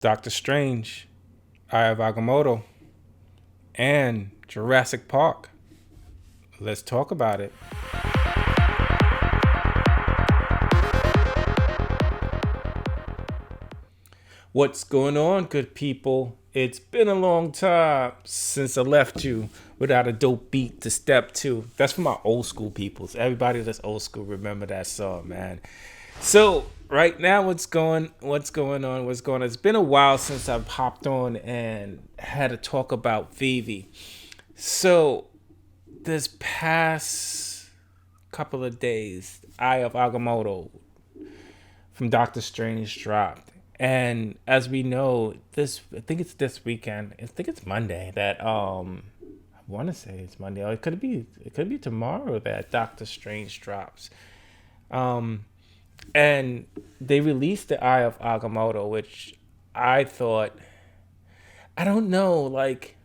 Doctor Strange, Eye of Agamotto, and Jurassic Park. Let's talk about it. What's going on, good people? It's been a long time since I left you without a dope beat to step to. That's for my old school peoples. Everybody that's old school remember that song, man. So right now, what's going on? It's been a while since I've hopped on and had a talk about Veve. So this past couple of days, Eye of Agamotto from Doctor Strange dropped. And as we know, this I think it's this weekend. I think it's Monday that I want to say it's Monday. Or it could be tomorrow that Doctor Strange drops. Um and they released the Eye of Agamotto, which I thought, I don't know, like,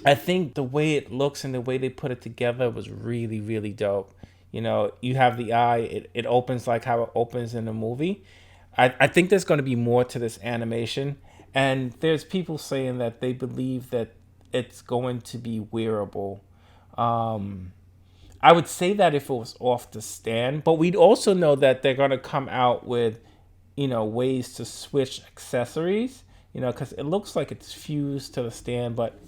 I think the way it looks and the way they put it together was really, really dope. You have the eye, it opens like how it opens in the movie. I think there's going to be more to this animation. And there's people saying that they believe that it's going to be wearable. Um, I would say that if it was off the stand, but we'd also know that they're going to come out with, ways to switch accessories, because it looks like it's fused to the stand, but,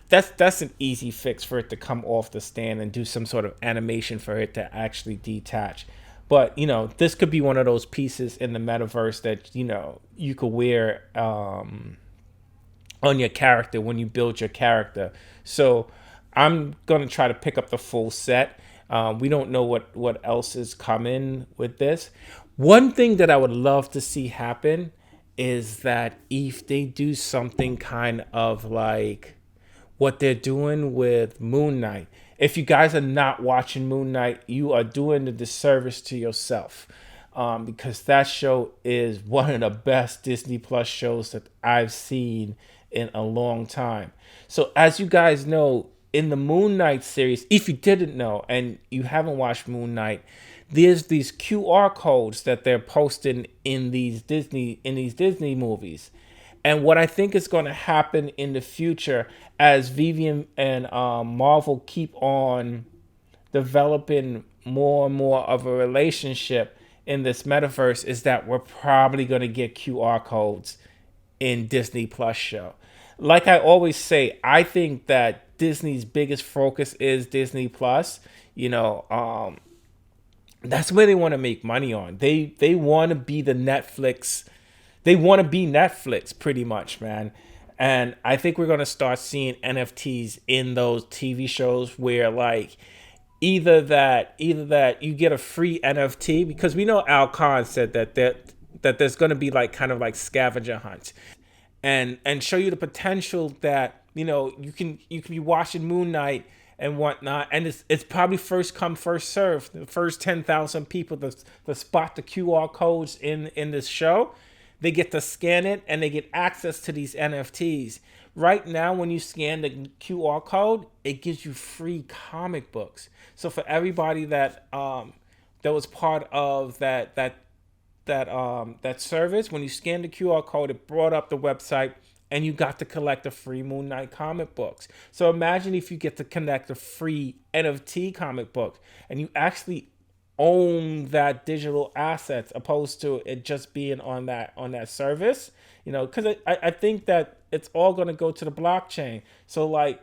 that's an easy fix for it to come off the stand and do some sort of animation for it to actually detach. But this could be one of those pieces in the metaverse that you could wear on your character when you build your character. So I'm gonna try to pick up the full set. We don't know what else is coming with this. One thing that I would love to see happen is that if they do something kind of like what they're doing with Moon Knight. If you guys are not watching Moon Knight, you are doing a disservice to yourself, because that show is one of the best Disney Plus shows that I've seen in a long time. So, as you guys know, in the Moon Knight series, if you didn't know and you haven't watched Moon Knight, there's these QR codes that they're posting in these Disney movies. And what I think is going to happen in the future as Vivian and Marvel keep on developing more and more of a relationship in this metaverse is that we're probably going to get QR codes in Disney Plus show. Like I always say, I think that Disney's biggest focus is Disney Plus. That's where they want to make money on. They want to be the Netflix. They want to be Netflix pretty much, man. And I think we're going to start seeing NFTs in those TV shows where, like, either that you get a free NFT, because we know Al Khan said that there's going to be like kind of like scavenger hunts, and show you the potential that you can be watching Moon Knight and whatnot, and it's probably first come first serve. The first 10,000 people to spot the QR codes in this show, they get to scan it and they get access to these NFTs. Right now, when you scan the QR code, it gives you free comic books. So for everybody that was part of that service, when you scanned the QR code, it brought up the website and you got to collect the free Moon Knight comic books. So imagine if you get to connect a free NFT comic book and you actually own that digital assets opposed to it just being on that service. Because I think that it's all going to go to the blockchain. So, like,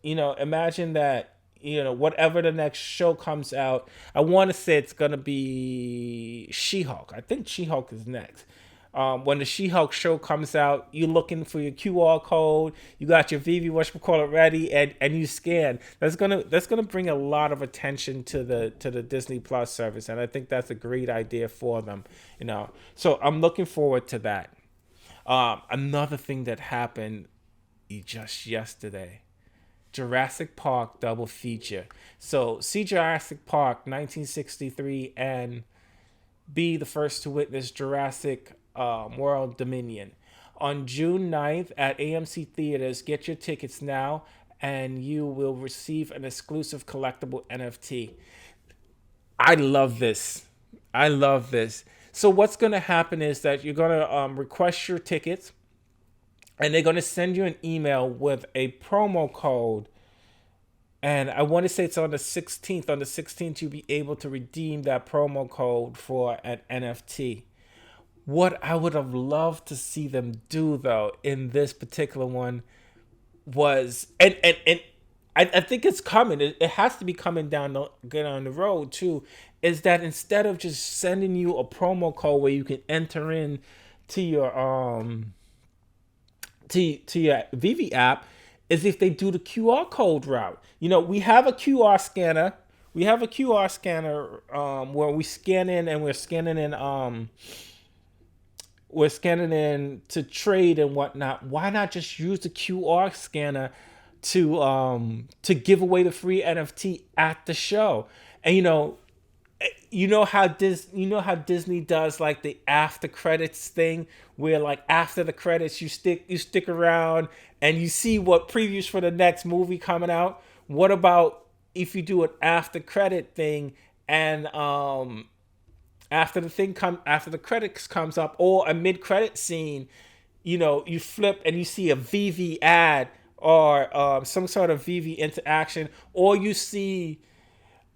imagine that, whatever the next show comes out, I want to say it's going to be She-Hulk. I think She-Hulk is next. When the She-Hulk show comes out, you're looking for your QR code. You got your VV whatchamacallit ready, and you scan. That's gonna bring a lot of attention to the Disney Plus service, and I think that's a great idea for them. So I'm looking forward to that. Another thing that happened just yesterday. Jurassic Park double feature. So see Jurassic Park 1963 and be the first to witness Jurassic World Dominion. On June 9th at AMC Theaters, get your tickets now and you will receive an exclusive collectible NFT. I love this. I love this. So what's going to happen is that you're going to request your tickets, and they're going to send you an email with a promo code. And I want to say it's on the 16th. On the 16th, you'll be able to redeem that promo code for an NFT. What I would have loved to see them do, though, in this particular one was, and I think it's coming. It has to be coming down the road too. Is that instead of just sending you a promo code where you can enter in to your to your Veve app, is if they do the QR code route. We have a QR scanner. We have a QR scanner where we scan in, and we're scanning in to trade and whatnot. Why not just use the QR scanner to give away the free NFT at the show? And how Disney does like the after credits thing, where like after the credits you stick around and you see what previews for the next movie coming out. What about if you do an after credit thing, and after the credits comes up, or a mid credit scene, you flip and you see a Veve ad, or some sort of Veve interaction, or you see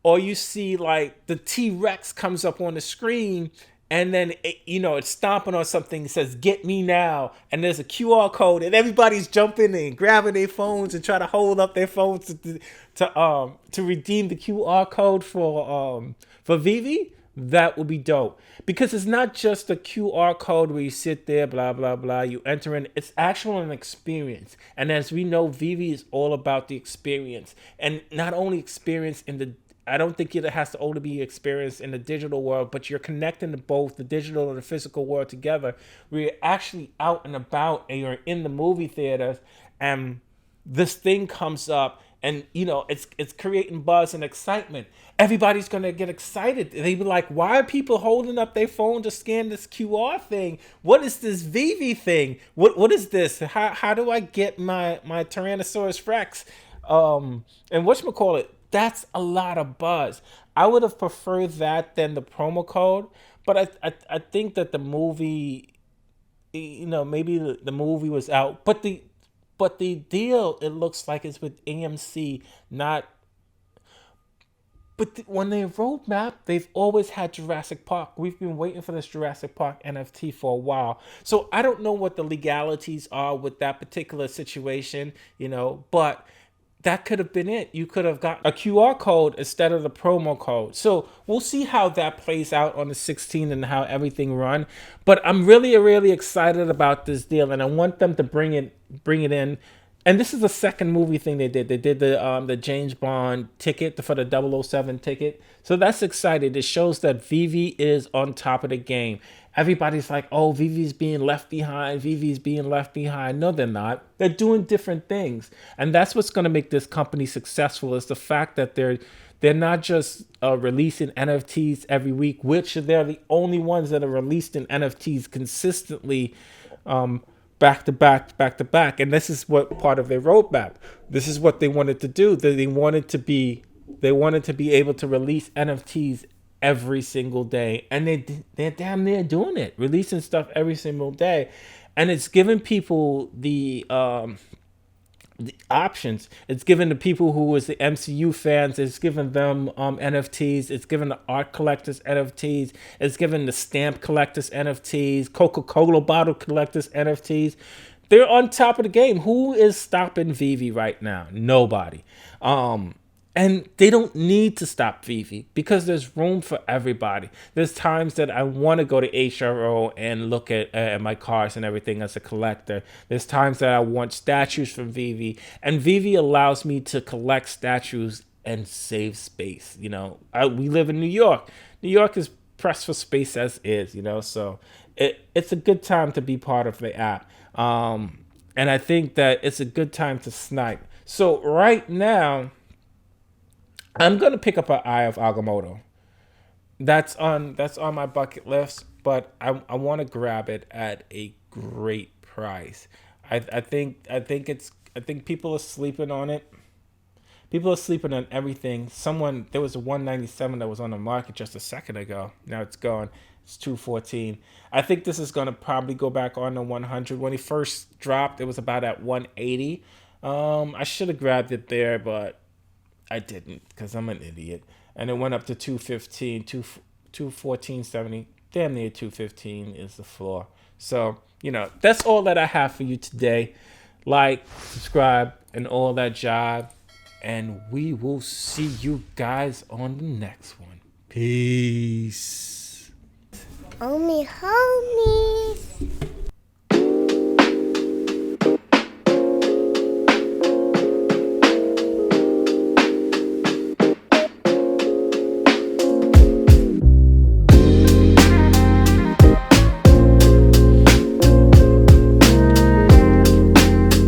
like the T-Rex comes up on the screen, and then it's stomping on something that says "Get me now," and there's a QR code, and everybody's jumping and grabbing their phones and try to hold up their phones to redeem the QR code for Veve. That would be dope, because it's not just a QR code where you sit there, blah blah blah, you enter in. It's actual an experience, and as we know, Veve is all about the experience, and not only experience in the. I don't think it has to only be experienced in the digital world, but you're connecting to both the digital and the physical world together. We're actually out and about, and you're in the movie theaters, and this thing comes up, and it's creating buzz and excitement. Everybody's gonna get excited. They be like, "Why are people holding up their phone to scan this QR thing? What is this Veve thing? What is this? How do I get my Tyrannosaurus Rex?" And whatchamacallit, that's a lot of buzz. I would have preferred that than the promo code, but I think that the movie, maybe the movie was out, but the deal, it looks like it's with AMC, not. But when they roadmap, they've always had Jurassic Park. We've been waiting for this Jurassic Park NFT for a while. So I don't know what the legalities are with that particular situation, but that could have been it. You could have got a QR code instead of the promo code. So we'll see how that plays out on the 16th and how everything run. But I'm really, really excited about this deal, and I want them to bring it in. And this is the second movie thing they did. They did the James Bond ticket for the 007 ticket. So that's exciting. It shows that Veve is on top of the game. Everybody's like, "Oh, Vivi's being left behind. Vivi's being left behind." No, they're not. They're doing different things. And that's what's going to make this company successful, is the fact that they're not just releasing NFTs every week, which they're the only ones that are released in NFTs consistently, back to back. And this is what part of their roadmap. This is what they wanted to do. They wanted to be able to release NFTs every single day, and they're damn near doing it, releasing stuff every single day, and it's giving people the options. It's giving the people who was the MCU fans, it's giving them NFTs. It's giving the art collectors NFTs. It's giving the stamp collectors NFTs, Coca-Cola bottle collectors NFTs. They're on top of the game. Who is stopping Veve right now? Nobody. And they don't need to stop Veve, because there's room for everybody. There's times that I want to go to HRO and look at my cars and everything as a collector. There's times that I want statues from Veve, and Veve allows me to collect statues and save space. We live in New York. New York is pressed for space as is, so it's a good time to be part of the app. And I think that it's a good time to snipe. So right now, I'm gonna pick up an Eye of Agamotto. That's on my bucket list, but I want to grab it at a great price. I think people are sleeping on it. People are sleeping on everything. There was a 197 that was on the market just a second ago. Now it's gone. It's 214. I think this is gonna probably go back on the 100. When he first dropped, it was about at 180. I should have grabbed it there, but I didn't because I'm an idiot. And it went up to 215, 214.70. Damn near 215 is the floor. So, that's all that I have for you today. Like, subscribe, and all that jive. And we will see you guys on the next one. Peace. Homies.